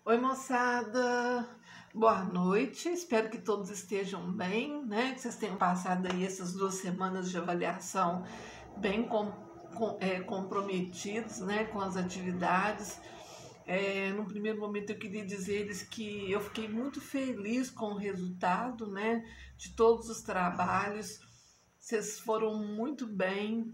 Oi, moçada! Boa noite, espero que todos estejam bem, né? Que vocês tenham passado aí essas 2 semanas de avaliação bem comprometidos, né, com as atividades. No primeiro momento eu queria dizer-lhes que eu fiquei muito feliz com o resultado, né, de todos os trabalhos. Vocês foram muito bem,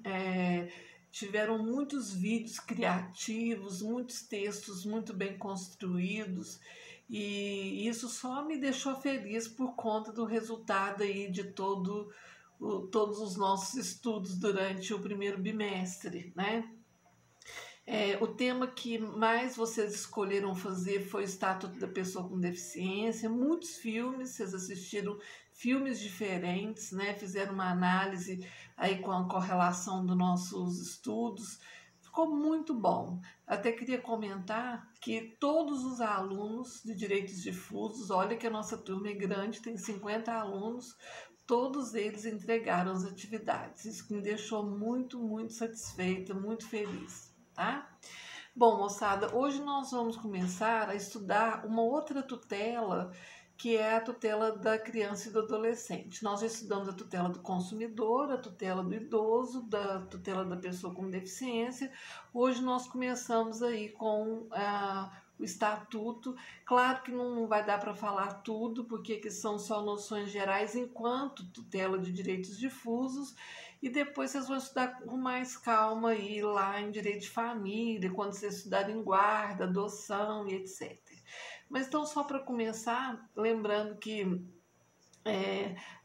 tiveram muitos vídeos criativos, muitos textos muito bem construídos, e isso só me deixou feliz por conta do resultado aí de todos os nossos estudos durante o primeiro bimestre, né? O tema que mais vocês escolheram fazer foi o Estatuto da Pessoa com Deficiência. Muitos filmes, vocês assistiram filmes diferentes, né? Fizeram uma análise aí com a correlação dos nossos estudos. Ficou muito bom. Até queria comentar que todos os alunos de Direitos Difusos, olha que a nossa turma é grande, tem 50 alunos, todos eles entregaram as atividades. Isso me deixou muito satisfeita, muito feliz, tá? Bom, moçada, hoje nós vamos começar a estudar uma outra tutela, que é a tutela da criança e do adolescente. Nós já estudamos a tutela do consumidor, a tutela do idoso, da tutela da pessoa com deficiência. Hoje nós começamos aí com o estatuto. Claro que não vai dar para falar tudo, porque que são só noções gerais enquanto tutela de direitos difusos, e depois vocês vão estudar com mais calma aí lá em direito de família, quando vocês estudarem guarda, adoção e etc. Mas então, só para começar, lembrando que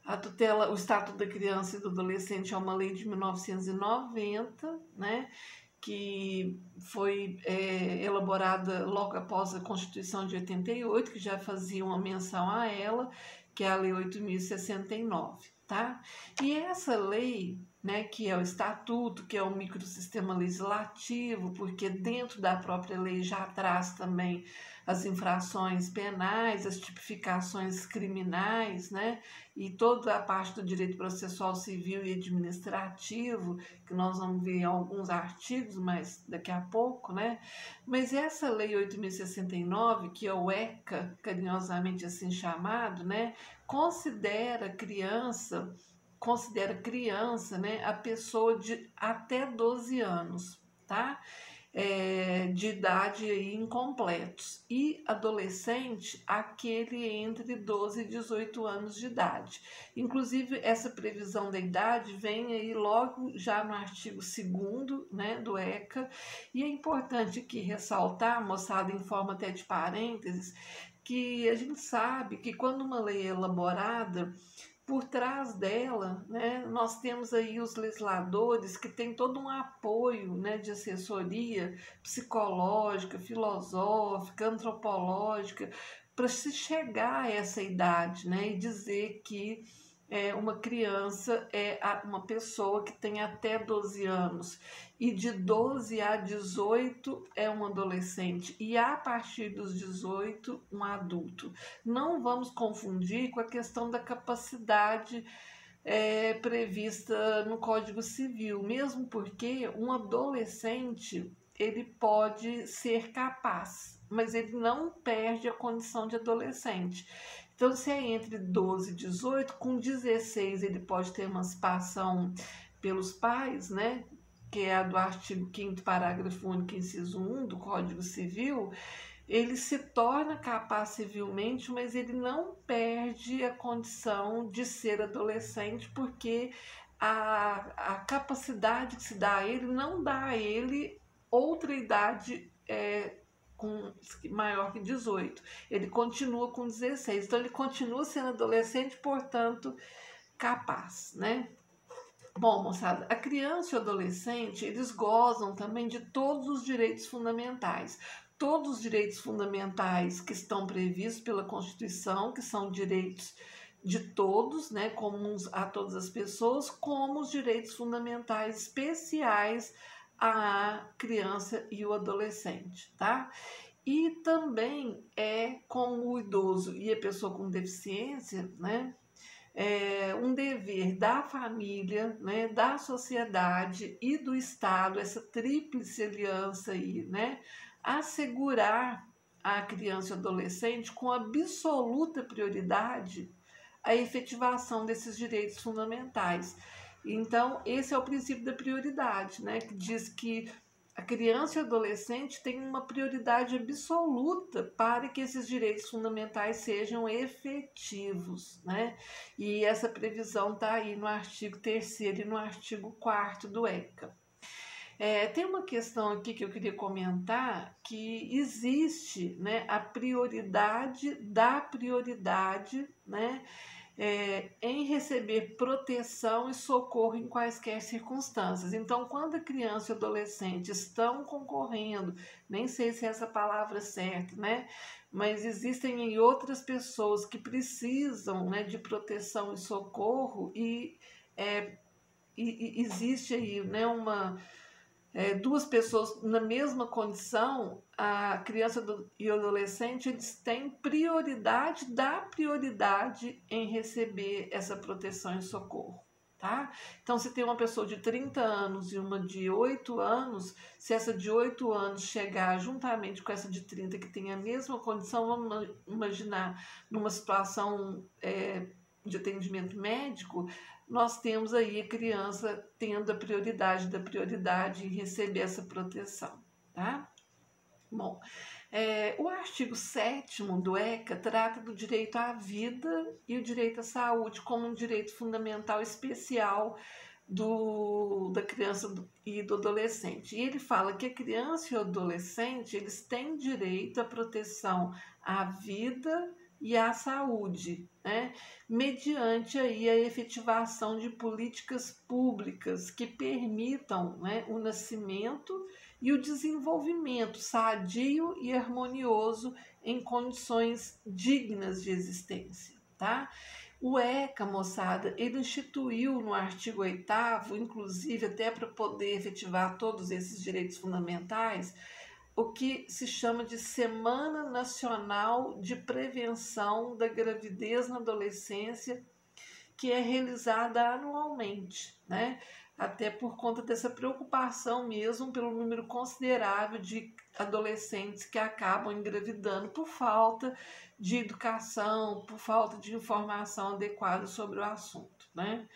a tutela, o Estatuto da Criança e do Adolescente é uma lei de 1990, né? Que foi elaborada logo após a Constituição de 88, que já fazia uma menção a ela, que é a Lei 8.069, tá? E essa lei, né, que é o estatuto, que é o microsistema legislativo, porque dentro da própria lei já traz também as infrações penais, as tipificações criminais, né, e toda a parte do direito processual civil e administrativo, que nós vamos ver em alguns artigos, mas daqui a pouco, né? Mas essa lei 8.069, que é o ECA, carinhosamente assim chamado, né, considera criança, né, a pessoa de até 12 anos, tá? De idade aí incompletos, e adolescente aquele entre 12 e 18 anos de idade. Inclusive, essa previsão da idade vem aí logo já no artigo 2º, né, do ECA, e é importante aqui ressaltar, moçada, em forma até de parênteses, que a gente sabe que quando uma lei é elaborada, por trás dela, né, nós temos aí os legisladores que têm todo um apoio, né, de assessoria psicológica, filosófica, antropológica, para se chegar a essa idade, né, e dizer que uma criança é uma pessoa que tem até 12 anos, e de 12 a 18 é um adolescente, e a partir dos 18 um adulto. Não vamos confundir com a questão da capacidade prevista no Código Civil, mesmo porque um adolescente ele pode ser capaz, mas ele não perde a condição de adolescente. Então, se é entre 12 e 18, com 16 ele pode ter emancipação pelos pais, né? Que é a do artigo 5º, parágrafo único, inciso 1 do Código Civil. Ele se torna capaz civilmente, mas ele não perde a condição de ser adolescente, porque a capacidade que se dá a ele não dá a ele outra idade maior que 18. Ele continua com 16, então ele continua sendo adolescente, portanto, capaz, né? Bom, moçada, a criança e o adolescente, eles gozam também de todos os direitos fundamentais. Todos os direitos fundamentais que estão previstos pela Constituição, que são direitos de todos, né, comuns a todas as pessoas, como os direitos fundamentais especiais à criança e o adolescente, tá? E também com o idoso e a pessoa com deficiência, né? Um dever da família, né, da sociedade e do Estado, essa tríplice aliança aí, né, assegurar a criança e adolescente com absoluta prioridade a efetivação desses direitos fundamentais. Então, esse é o princípio da prioridade, né, que diz que a criança e o adolescente têm uma prioridade absoluta para que esses direitos fundamentais sejam efetivos, né? E essa previsão está aí no artigo 3º e no artigo 4º do ECA. Tem uma questão aqui que eu queria comentar, que existe, né, a prioridade da prioridade, né, em receber proteção e socorro em quaisquer circunstâncias. Então, quando a criança e o adolescente estão concorrendo, nem sei se é essa palavra certa, né? Mas existem outras pessoas que precisam, né, de proteção e socorro e existe aí, né, duas pessoas na mesma condição, a criança e o adolescente, eles têm prioridade da prioridade em receber essa proteção e socorro, tá? Então, se tem uma pessoa de 30 anos e uma de 8 anos, se essa de 8 anos chegar juntamente com essa de 30 que tem a mesma condição, vamos imaginar numa situação de atendimento médico, nós temos aí a criança tendo a prioridade da prioridade em receber essa proteção, tá? Bom, o artigo 7º do ECA trata do direito à vida e o direito à saúde como um direito fundamental especial da criança e do adolescente. E ele fala que a criança e o adolescente, eles têm direito à proteção à vida e à saúde, né? Mediante aí a efetivação de políticas públicas que permitam, né, o nascimento e o desenvolvimento sadio e harmonioso em condições dignas de existência, tá? O ECA, moçada, ele instituiu no artigo 8º, inclusive até para poder efetivar todos esses direitos fundamentais, o que se chama de Semana Nacional de Prevenção da Gravidez na Adolescência, que é realizada anualmente, né? Até por conta dessa preocupação mesmo pelo número considerável de adolescentes que acabam engravidando por falta de educação, por falta de informação adequada sobre o assunto, né?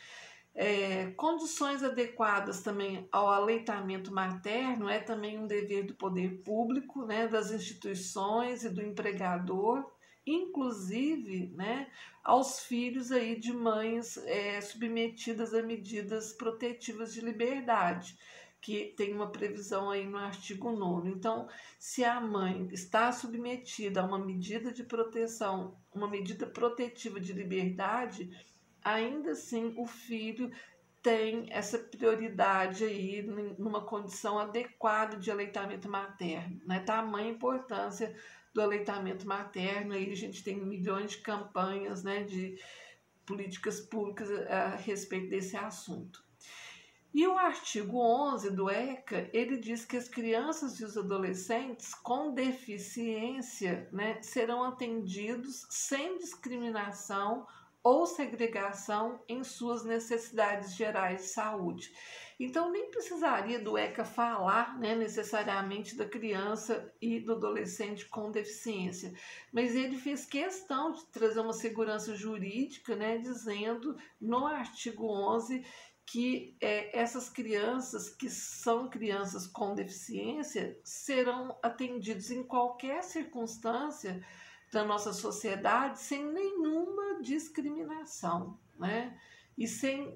Condições adequadas também ao aleitamento materno é também um dever do poder público, né, das instituições e do empregador, inclusive, né, aos filhos aí de mães submetidas a medidas protetivas de liberdade, que tem uma previsão aí no artigo 9º. Então, se a mãe está submetida a uma medida de proteção, uma medida protetiva de liberdade, ainda assim o filho tem essa prioridade aí numa condição adequada de aleitamento materno, né? Tamanha importância do aleitamento materno, aí a gente tem milhões de campanhas, né, de políticas públicas a respeito desse assunto. E o artigo 11 do ECA, ele diz que as crianças e os adolescentes com deficiência, né, serão atendidos sem discriminação ou segregação em suas necessidades gerais de saúde. Então, nem precisaria do ECA falar, né, necessariamente da criança e do adolescente com deficiência, mas ele fez questão de trazer uma segurança jurídica, né, dizendo no artigo 11 que essas crianças que são crianças com deficiência serão atendidos em qualquer circunstância da nossa sociedade sem nenhuma discriminação, né? E sem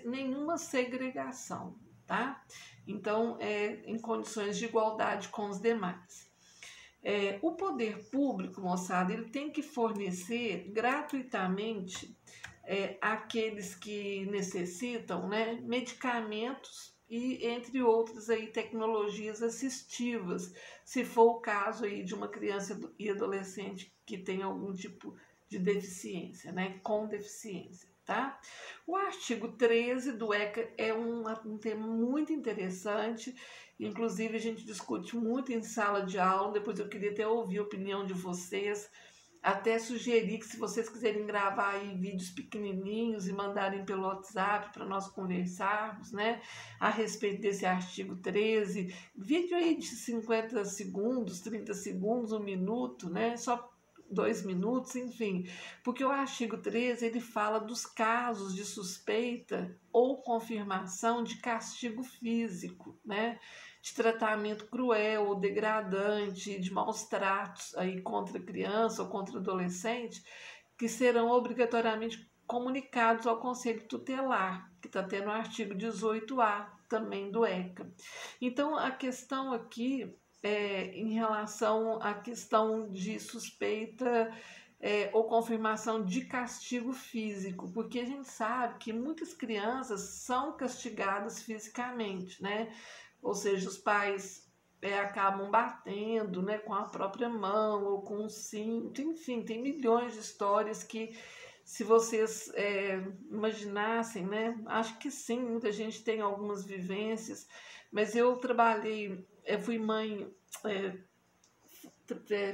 nenhuma segregação, tá? Então, em condições de igualdade com os demais. O poder público, moçada, ele tem que fornecer gratuitamente àqueles que necessitam, né, medicamentos e entre outras aí tecnologias assistivas, se for o caso aí de uma criança e adolescente que tem algum tipo de deficiência, né, com deficiência, tá? O artigo 13 do ECA é um tema muito interessante, inclusive a gente discute muito em sala de aula, depois eu queria até ouvir a opinião de vocês até sugerir que se vocês quiserem gravar aí vídeos pequenininhos e mandarem pelo WhatsApp para nós conversarmos, né, a respeito desse artigo 13, vídeo aí de 50 segundos, 30 segundos, 1 minuto, né, só 2 minutos, enfim, porque o artigo 13 ele fala dos casos de suspeita ou confirmação de castigo físico, né, de tratamento cruel ou degradante, de maus tratos aí contra criança ou contra adolescente, que serão obrigatoriamente comunicados ao Conselho Tutelar, que está tendo o artigo 18A também do ECA. Então, a questão aqui em relação à questão de suspeita ou confirmação de castigo físico, porque a gente sabe que muitas crianças são castigadas fisicamente, né? Ou seja, os pais acabam batendo, né, com a própria mão ou com um cinto, enfim, tem milhões de histórias que, se vocês imaginassem, né, acho que sim, muita gente tem algumas vivências, mas eu trabalhei, fui mãe,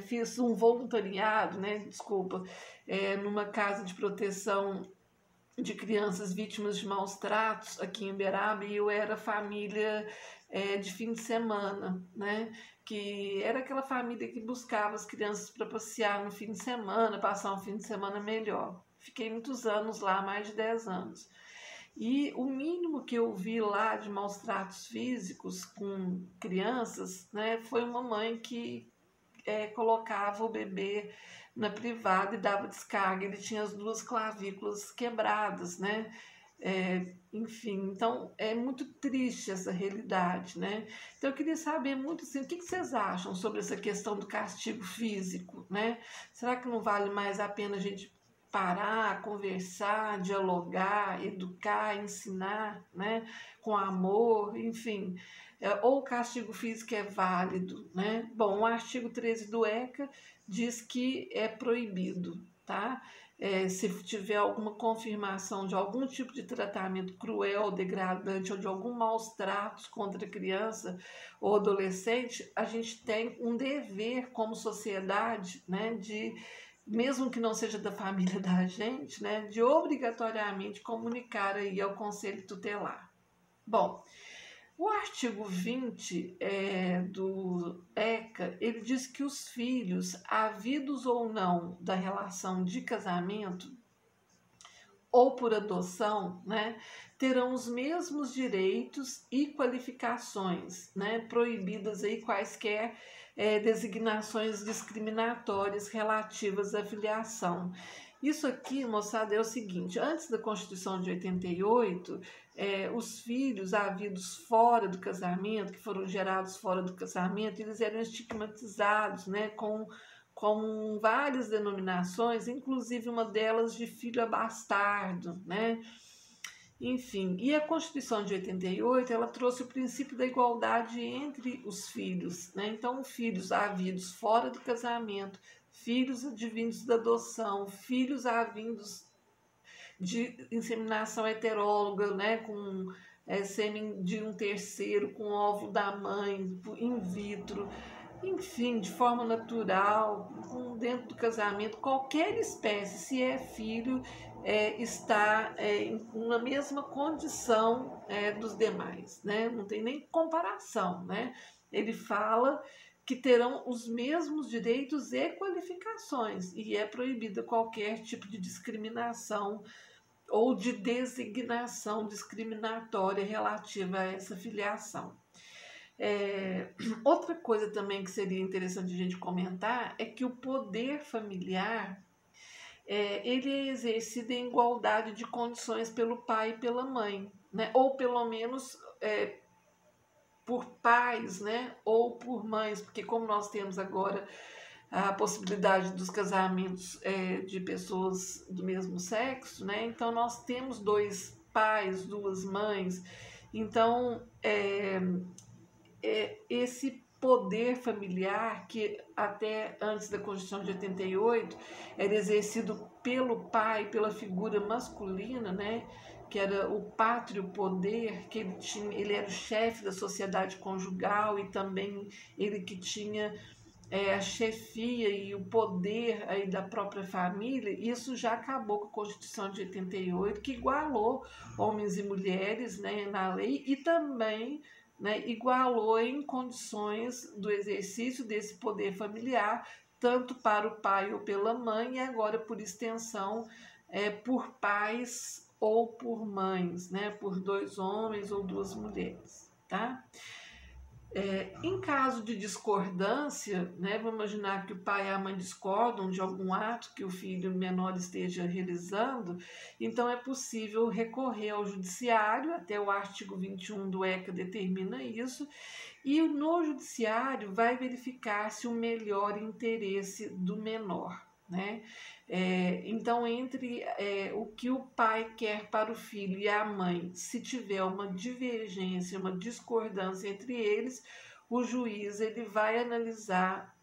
fiz um voluntariado, né, desculpa, numa casa de proteção de crianças vítimas de maus tratos aqui em Uberaba, e eu era família de fim de semana, né? Que era aquela família que buscava as crianças para passear no fim de semana, passar um fim de semana melhor. Fiquei muitos anos lá, mais de 10 anos. E o mínimo que eu vi lá de maus tratos físicos com crianças, né, foi uma mãe que colocava o bebê na privada e dava descarga. Ele tinha as 2 clavículas quebradas, né? Enfim, então é muito triste essa realidade, né? Então eu queria saber muito assim, o que vocês acham sobre essa questão do castigo físico, né? Será que não vale mais a pena a gente parar, conversar, dialogar, educar, ensinar, né? Com amor, enfim. Ou o castigo físico é válido, né? Bom, o artigo 13 do ECA diz que é proibido, tá? Se tiver alguma confirmação de algum tipo de tratamento cruel, degradante ou de algum maus tratos contra criança ou adolescente, a gente tem um dever como sociedade, né, de, mesmo que não seja da família da gente, né, de obrigatoriamente comunicar aí ao Conselho Tutelar. Bom, o artigo 20 do ECA, ele diz que os filhos, havidos ou não da relação de casamento ou por adoção, né, terão os mesmos direitos e qualificações, né, proibidas aí quaisquer designações discriminatórias relativas à filiação. Isso aqui, moçada, é o seguinte: antes da Constituição de 88, os filhos havidos fora do casamento, que foram gerados fora do casamento, eles eram estigmatizados, né, com várias denominações, inclusive uma delas de filho bastardo, né? Enfim, e a Constituição de 88, ela trouxe o princípio da igualdade entre os filhos, né? Então, filhos havidos fora do casamento, filhos advindos da adoção, filhos havindos de inseminação heteróloga, né? Com sêmen de um terceiro, com óvulo da mãe, in vitro, enfim, de forma natural, dentro do casamento, qualquer espécie, se é filho, está na mesma condição dos demais, né? Não tem nem comparação, né? Ele fala que terão os mesmos direitos e qualificações, e é proibida qualquer tipo de discriminação ou de designação discriminatória relativa a essa filiação. Outra coisa também que seria interessante a gente comentar é que o poder familiar ele é exercido em igualdade de condições pelo pai e pela mãe, né? Ou pelo menos por pais, né? Ou por mães, porque como nós temos agora a possibilidade dos casamentos de pessoas do mesmo sexo, né? Então nós temos 2 pais, 2 mães, então esse poder familiar que até antes da Constituição de 88 era exercido pelo pai, pela figura masculina, né? Que era o pátrio poder, que ele era o chefe da sociedade conjugal e também ele que tinha a chefia e o poder aí da própria família, isso já acabou com a Constituição de 88, que igualou homens e mulheres, né, na lei, e também, né, igualou em condições do exercício desse poder familiar, tanto para o pai ou pela mãe, e agora por extensão por pais ou por mães, né, por dois homens ou duas mulheres, tá? Em caso de discordância, né, vamos imaginar que o pai e a mãe discordam de algum ato que o filho menor esteja realizando, então é possível recorrer ao judiciário, até o artigo 21 do ECA determina isso, e no judiciário vai verificar se o melhor interesse do menor. Né? Então, entre o que o pai quer para o filho e a mãe, se tiver uma divergência, uma discordância entre eles, o juiz ele vai analisar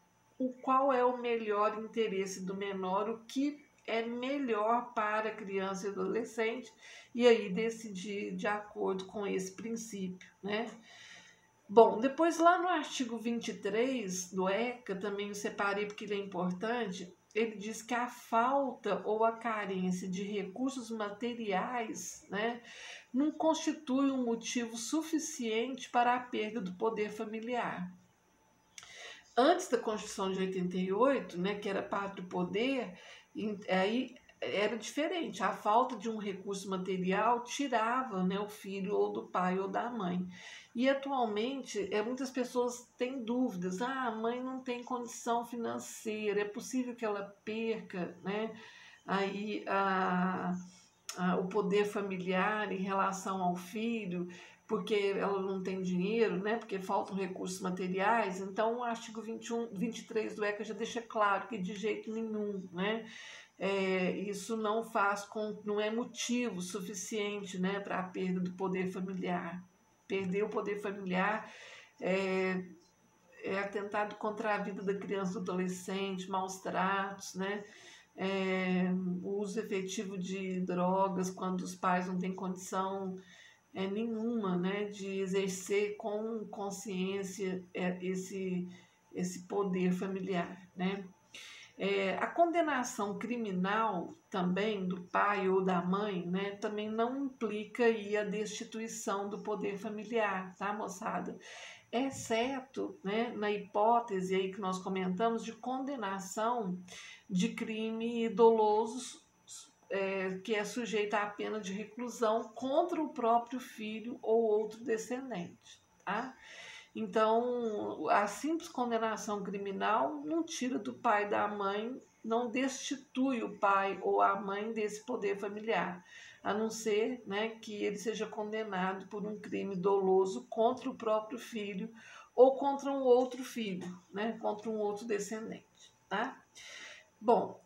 qual é o melhor interesse do menor, o que é melhor para a criança e adolescente, e aí decidir de acordo com esse princípio. Né? Bom, depois lá no artigo 23 do ECA, também eu separei porque ele é importante, ele diz que a falta ou a carência de recursos materiais, né, não constitui um motivo suficiente para a perda do poder familiar. Antes da Constituição de 88, né, que era pátrio poder, aí era diferente. A falta de um recurso material tirava, né, o filho ou do pai ou da mãe. E atualmente, muitas pessoas têm dúvidas. A mãe não tem condição financeira, é possível que ela perca, né, aí o poder familiar em relação ao filho, porque ela não tem dinheiro, né? Porque faltam recursos materiais. Então, o artigo 23 do ECA já deixa claro que de jeito nenhum, né? Isso não é motivo suficiente, né, para a perda do poder familiar. Perder o poder familiar é atentado contra a vida da criança e do adolescente, maus tratos, né? O uso efetivo de drogas quando os pais não têm condição nenhuma, né, de exercer com consciência esse poder familiar, né? A condenação criminal também do pai ou da mãe, né, também não implica aí a destituição do poder familiar, tá, moçada? Exceto, né, na hipótese aí que nós comentamos de condenação de crime doloso, que é sujeita à pena de reclusão contra o próprio filho ou outro descendente, tá? Então, a simples condenação criminal não tira do pai e da mãe, não destitui o pai ou a mãe desse poder familiar, a não ser, né, que ele seja condenado por um crime doloso contra o próprio filho ou contra um outro filho, né, contra um outro descendente, tá? Bom,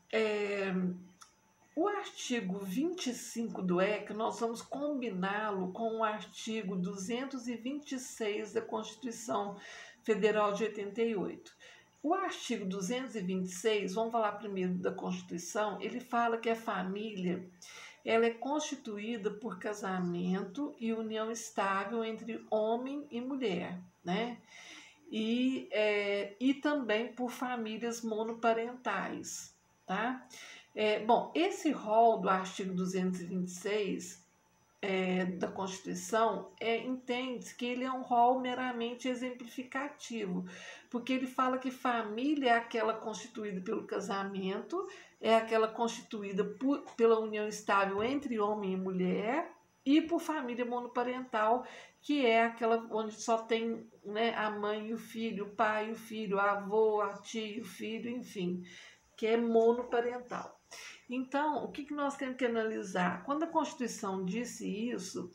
o artigo 25 do ECA, nós vamos combiná-lo com o artigo 226 da Constituição Federal de 88. O artigo 226, vamos falar primeiro da Constituição, ele fala que a família ela é constituída por casamento e união estável entre homem e mulher, né? E também por famílias monoparentais, tá? Bom, esse rol do artigo 226 da Constituição entende que ele é um rol meramente exemplificativo, porque ele fala que família é aquela constituída pelo casamento, é aquela constituída pela união estável entre homem e mulher, e por família monoparental, que é aquela onde só tem, né, a mãe e o filho, o pai e o filho, a avô, a tia e o filho, enfim, que é monoparental. Então, o que nós temos que analisar? Quando a Constituição disse isso,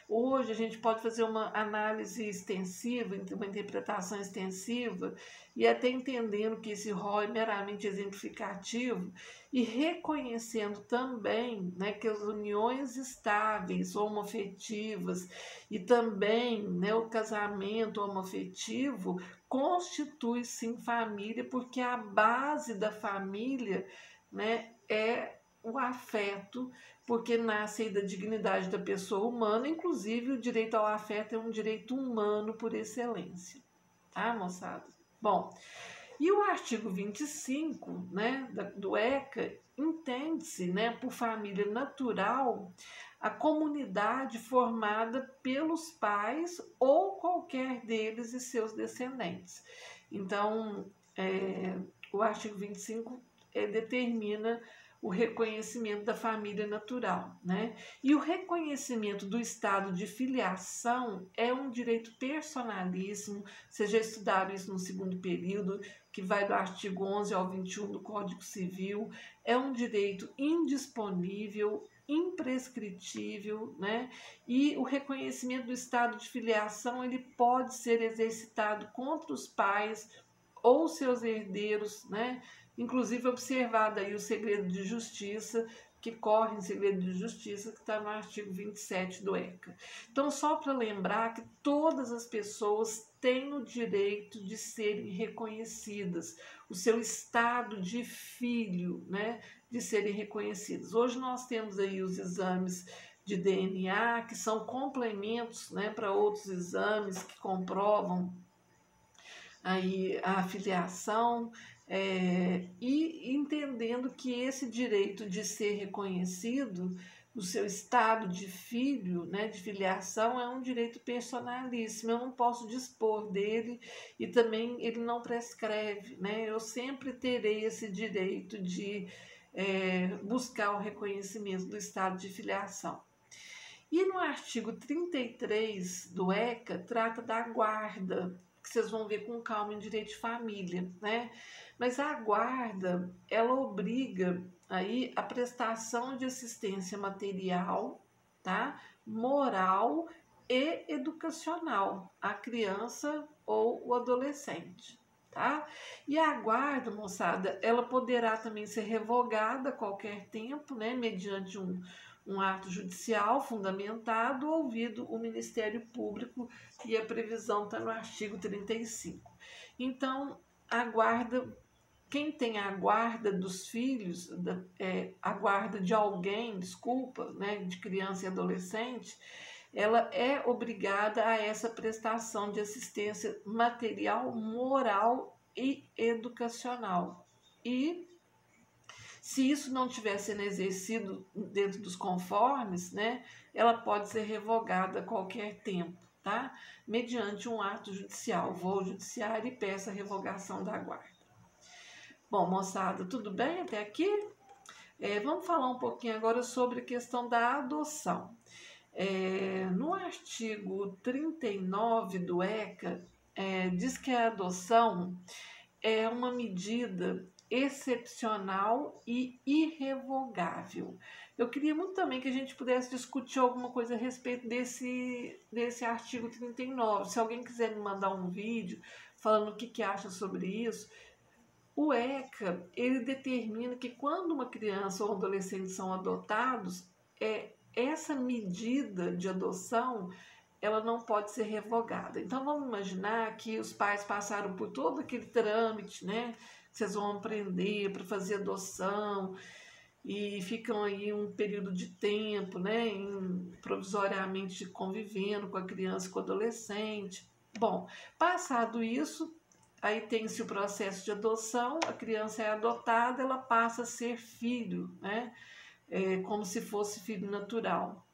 hoje a gente pode fazer uma análise extensiva, uma interpretação extensiva, e até entendendo que esse rol é meramente exemplificativo e reconhecendo também, né, que as uniões estáveis, homoafetivas, e também, né, o casamento homoafetivo constitui sim família, porque a base da família, né, é o afeto, porque nasce aí da dignidade da pessoa humana, inclusive o direito ao afeto é um direito humano por excelência, tá, moçada? Bom, E o artigo 25, né, do ECA, entende-se, né, por família natural a comunidade formada pelos pais ou qualquer deles e seus descendentes. Então, o artigo 25 determina o reconhecimento da família natural, né? E o reconhecimento do estado de filiação é um direito personalíssimo. Vocês já estudaram isso no segundo período, que vai do artigo 11 ao 21 do Código Civil. É um direito indisponível, imprescritível, né? E o reconhecimento do estado de filiação ele pode ser exercitado contra os pais ou seus herdeiros, né? Inclusive observado aí o segredo de justiça, que corre em segredo de justiça, que está no artigo 27 do ECA. Então, só para lembrar que todas as pessoas têm o direito de serem reconhecidas, o seu estado de filho, né, de serem reconhecidas. Hoje nós temos aí os exames de DNA, que são complementos, né, para outros exames que comprovam aí a filiação, e entendendo que esse direito de ser reconhecido, o seu estado de filho, né, de filiação, é um direito personalíssimo. Eu não posso dispor dele e também ele não prescreve, né? Eu sempre terei esse direito de buscar o reconhecimento do estado de filiação. E no artigo 33 do ECA, trata da guarda, que vocês vão ver com calma em direito de família, né? Mas a guarda, ela obriga aí a prestação de assistência material, tá? Moral e educacional à criança ou o adolescente, tá? E a guarda, moçada, ela poderá também ser revogada a qualquer tempo, né? Mediante um ato judicial fundamentado, ouvido o Ministério Público, e a previsão está no artigo 35. Então, a guarda, quem tem a guarda dos filhos, a guarda de alguém, desculpa, né, de criança e adolescente, ela é obrigada a essa prestação de assistência material, moral e educacional. E se isso não estiver sendo exercido dentro dos conformes, né, ela pode ser revogada a qualquer tempo, tá? Mediante um ato judicial. Vou ao judiciário e peço a revogação da guarda. Bom, moçada, tudo bem até aqui? Vamos falar um pouquinho agora sobre a questão da adoção. No artigo 39 do ECA, diz que a adoção é uma medida excepcional e irrevogável. Eu queria muito também que a gente pudesse discutir alguma coisa a respeito desse artigo 39. Se alguém quiser me mandar um vídeo falando o que acha sobre isso. O ECA, ele determina que quando uma criança ou um adolescente são adotados, essa medida de adoção ela não pode ser revogada. Então vamos imaginar que os pais passaram por todo aquele trâmite, né? Vocês vão aprender para fazer adoção e ficam aí um período de tempo, né? Provisoriamente convivendo com a criança e com o adolescente. Bom, passado isso, aí tem-se o processo de adoção, a criança é adotada, ela passa a ser filho, né? Como se fosse filho natural.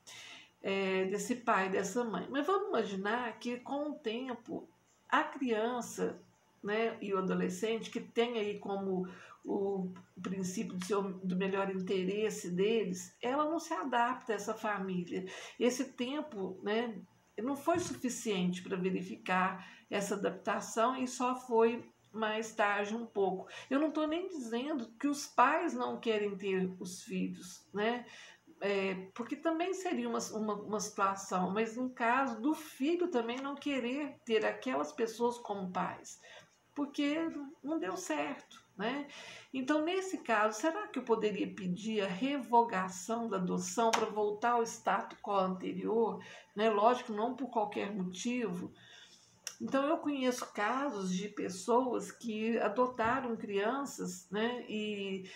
Desse pai, dessa mãe. Mas vamos imaginar que com o tempo a criança, né, e o adolescente, que tem aí como o princípio do melhor interesse deles, ela não se adapta a essa família. Esse tempo, né, não foi suficiente para verificar essa adaptação e só foi mais tarde um pouco. Eu não estou nem dizendo que os pais não querem ter os filhos, né? Porque também seria uma situação, mas no caso do filho também não querer ter aquelas pessoas como pais, porque não deu certo, né? Então, nesse caso, será que eu poderia pedir a revogação da adoção para voltar ao status quo anterior? Né? Lógico, não por qualquer motivo. Então, eu conheço casos de pessoas que adotaram crianças, né? E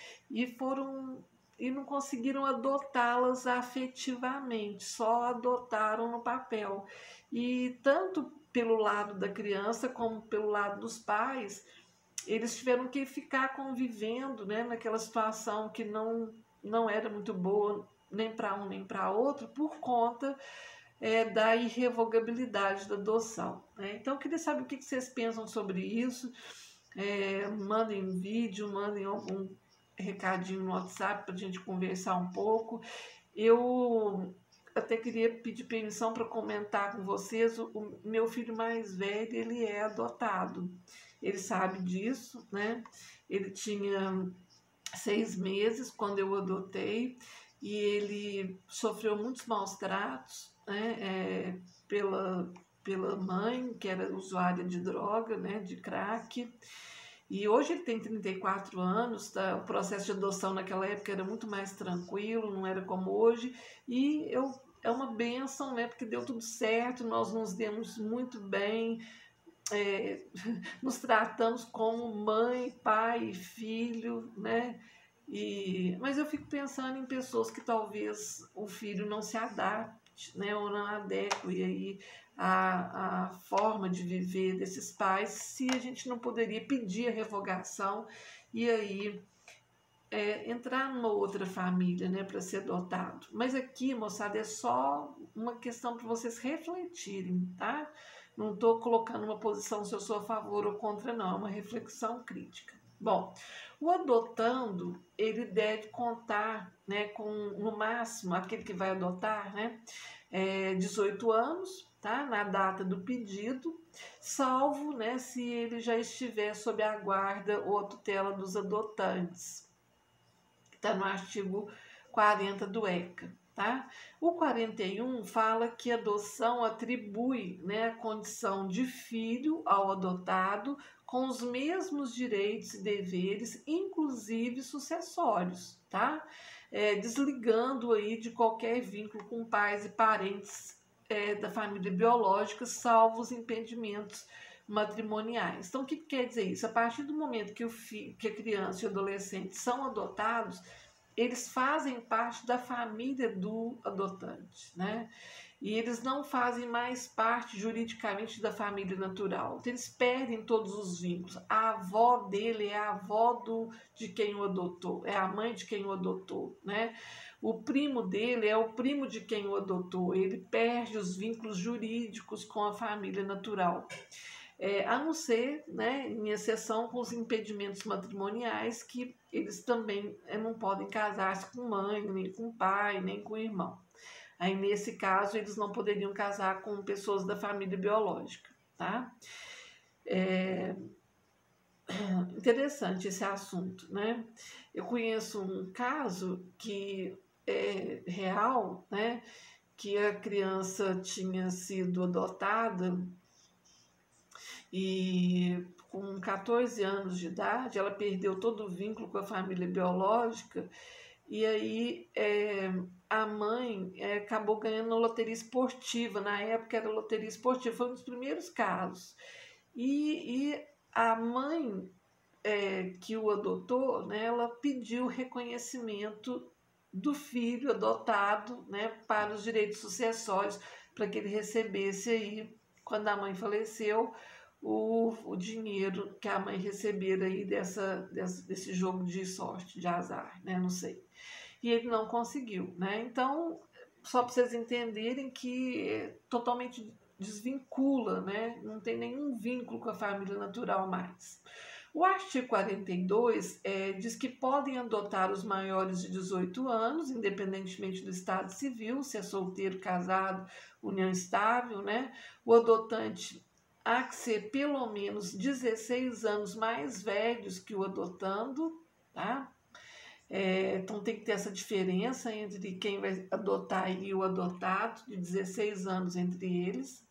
foram e não conseguiram adotá-las afetivamente, só adotaram no papel. E tanto pelo lado da criança como pelo lado dos pais, eles tiveram que ficar convivendo, né, naquela situação que não era muito boa nem para um nem para outro, por conta da irrevogabilidade da adoção, né? Então, eu queria saber o que vocês pensam sobre isso. Mandem um vídeo, mandem algum recadinho no WhatsApp para a gente conversar um pouco. Eu até queria pedir permissão para comentar com vocês. O meu filho mais velho, ele é adotado. Ele sabe disso, né? Ele tinha 6 meses quando eu o adotei e ele sofreu muitos maus tratos, né? Pela mãe, que era usuária de droga, né? De crack. E hoje ele tem 34 anos, tá? O processo de adoção naquela época era muito mais tranquilo, não era como hoje. É uma bênção, né? Porque deu tudo certo, nós nos demos muito bem, é, nos tratamos como mãe, pai, filho, né? Mas eu fico pensando em pessoas que talvez o filho não se adapte, né? Ou não adeque aí a forma de viver desses pais, se a gente não poderia pedir a revogação e aí entrar numa outra família, né, para ser adotado. Mas aqui, moçada, é só uma questão para vocês refletirem, tá? Não estou colocando uma posição se eu sou a favor ou contra, não, é uma reflexão crítica. Bom, o adotando, ele deve contar, né, com, no máximo, aquele que vai adotar, né, 18 anos, tá, na data do pedido, salvo, né, se ele já estiver sob a guarda ou a tutela dos adotantes. Está no artigo 40 do ECA. Tá? O 41 fala que a adoção atribui, né, a condição de filho ao adotado com os mesmos direitos e deveres, inclusive sucessórios, tá? Desligando aí de qualquer vínculo com pais e parentes da família biológica, salvo os impedimentos matrimoniais. Então, o que quer dizer isso? A partir do momento que que a criança e o adolescente são adotados, eles fazem parte da família do adotante, né? E eles não fazem mais parte juridicamente da família natural. Então, eles perdem todos os vínculos. A avó dele é a avó de quem o adotou, é a mãe de quem o adotou, né? O primo dele é o primo de quem o adotou. Ele perde os vínculos jurídicos com a família natural. A não ser, né, em exceção com os impedimentos matrimoniais, que eles também não podem casar-se com mãe, nem com pai, nem com irmão. Aí, nesse caso, eles não poderiam casar com pessoas da família biológica, tá? Interessante esse assunto, né? Eu conheço um caso que é real, né? Que a criança tinha sido adotada e com 14 anos de idade ela perdeu todo o vínculo com a família biológica e aí a mãe acabou ganhando na loteria esportiva. Na época era loteria esportiva, foi um dos primeiros casos. E a mãe que o adotou, né, ela pediu reconhecimento do filho adotado, né, para os direitos sucessórios, para que ele recebesse aí, quando a mãe faleceu, o dinheiro que a mãe recebera aí desse jogo de sorte, de azar, né, não sei. E ele não conseguiu, né? Então, só para vocês entenderem que totalmente desvincula, né? Não tem nenhum vínculo com a família natural mais. O artigo 42 diz que podem adotar os maiores de 18 anos, independentemente do estado civil, se é solteiro, casado, união estável, né? O adotante há que ser pelo menos 16 anos mais velhos que o adotando, tá? Então tem que ter essa diferença entre quem vai adotar e o adotado, de 16 anos entre eles.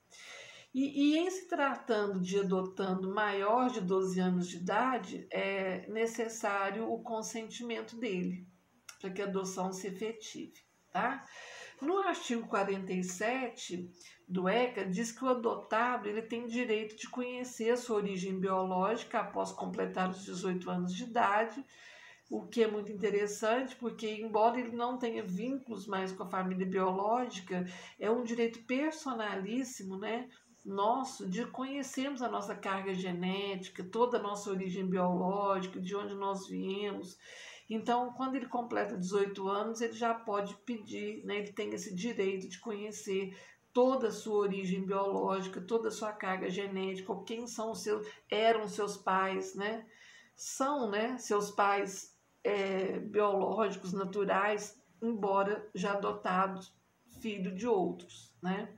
E em se tratando de adotando maior de 12 anos de idade, é necessário o consentimento dele, para que a adoção se efetive, tá? No artigo 47 do ECA, diz que o adotado ele tem direito de conhecer a sua origem biológica após completar os 18 anos de idade, o que é muito interessante, porque embora ele não tenha vínculos mais com a família biológica, é um direito personalíssimo, né, nosso de conhecermos a nossa carga genética, toda a nossa origem biológica, de onde nós viemos. Então, quando ele completa 18 anos, ele já pode pedir, né? Ele tem esse direito de conhecer toda a sua origem biológica, toda a sua carga genética, ou quem são eram seus pais, né? São, né, seus pais biológicos, naturais, embora já adotados, filho de outros, né?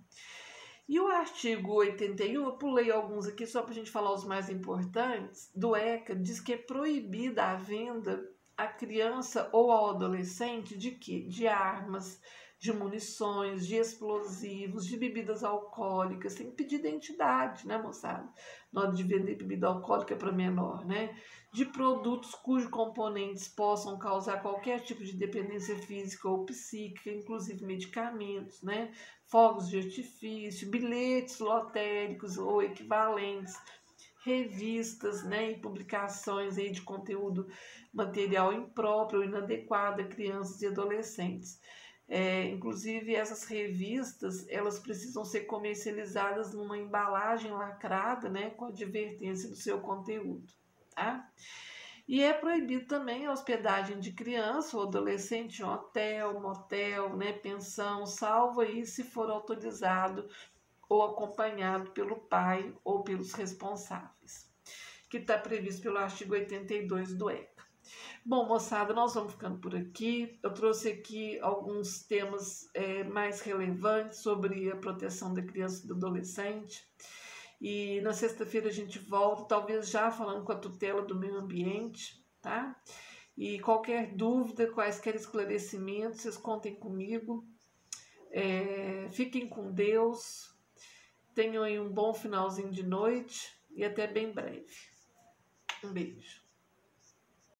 E o artigo 81, eu pulei alguns aqui só para a gente falar os mais importantes, do ECA, diz que é proibida a venda à criança ou ao adolescente de quê? De armas, de munições, de explosivos, de bebidas alcoólicas, tem que pedir identidade, né, moçada? Na hora de vender bebida alcoólica para menor, né? De produtos cujos componentes possam causar qualquer tipo de dependência física ou psíquica, inclusive medicamentos, né? Fogos de artifício, bilhetes lotéricos ou equivalentes, revistas, né, e publicações aí de conteúdo material impróprio ou inadequado a crianças e adolescentes. Inclusive, essas revistas, elas precisam ser comercializadas numa embalagem lacrada, né, com advertência do seu conteúdo, tá? E é proibido também a hospedagem de criança ou adolescente em hotel, motel, né, pensão, salvo aí se for autorizado ou acompanhado pelo pai ou pelos responsáveis, que está previsto pelo artigo 82 do ECA. Bom, moçada, nós vamos ficando por aqui. Eu trouxe aqui alguns temas mais relevantes sobre a proteção da criança e do adolescente. E na sexta-feira a gente volta, talvez já falando com a tutela do meio ambiente, tá? E qualquer dúvida, quaisquer esclarecimentos, vocês contem comigo. Fiquem com Deus, tenham aí um bom finalzinho de noite e até bem breve. Um beijo.